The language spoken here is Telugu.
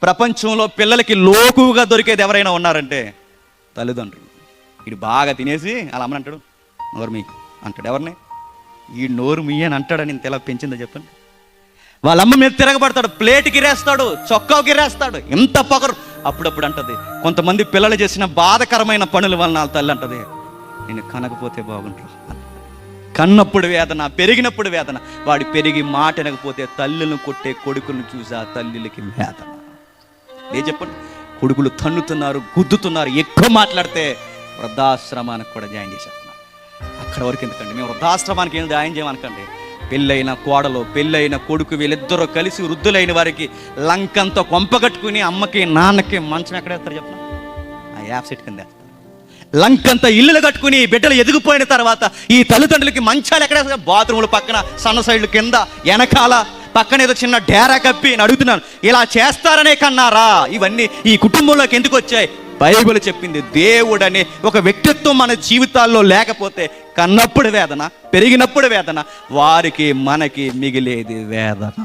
ప్రపంచంలో పిల్లలకి లోకుగా దొరికేది ఎవరైనా ఉన్నారంటే తల్లిదండ్రులు. వీడు బాగా తినేసి అలా అమ్మని అంటాడు, నోరు మీ అంటాడు. ఎవరిని? ఈ నోరు మీ అని అంటాడని ఇంత ఎలా పెంచిందో చెప్పండి. వాళ్ళ అమ్మ మీద తిరగబడతాడు, ప్లేట్కి రేస్తాడు, చొక్కాకి రేస్తాడు, ఎంత పొగరు. అప్పుడప్పుడు అంటది, కొంతమంది పిల్లలు చేసిన బాధకరమైన పనుల వలన వాళ్ళ తల్లి అంటది, నేను కనకపోతే బాగుంటారు. కన్నప్పుడు వేదన, పెరిగినప్పుడు వేదన. వాడు పెరిగి మాట వినకపోతే తల్లులను కొట్టే కొడుకులను చూసి ఆ తల్లికి వేదన. ఏ చెప్పండి, కొడుకులు తన్నుతున్నారు, గుద్దుతున్నారు, ఎక్కువ మాట్లాడితే వృద్ధాశ్రమానికి కూడా జాయిన్ చేసేస్తున్నారు. అక్కడ వరకు ఎందుకండి, మేము వృద్ధాశ్రమానికి ఏం జాయిన్ చేయమనకండి. పెళ్ళైన కోడలు, పెళ్ళైన కొడుకు, వీళ్ళిద్దరూ కలిసి వృద్ధులైన వారికి లంకంతో కొంపగట్టుకుని అమ్మకి నాన్నకి మంచం ఎక్కడేస్తారు చెప్పండి? ఆ యాప్ సెట్ కింద వేస్తారు. లంకంతా ఇల్లులు కట్టుకుని బిడ్డలు ఎదిగిపోయిన తర్వాత ఈ తల్లిదండ్రులకి మంచాలు ఎక్కడేస్తారు? బాత్రూములు పక్కన, సన్న సైడ్లు కింద, వెనకాల, పక్కన ఏదో చిన్న డేరా కప్పి. నేను అడుగుతున్నాను, ఇలా చేస్తారనే కన్నారా? ఇవన్నీ ఈ కుటుంబంలోకి ఎందుకు వచ్చాయి? బైబిల్ చెప్పింది, దేవుడనే ఒక వ్యక్తిత్వం మన జీవితాల్లో లేకపోతే కన్నప్పుడు వేదన, పెరిగినప్పుడు వేదన, వారికి మనకి మిగిలేది వేదన.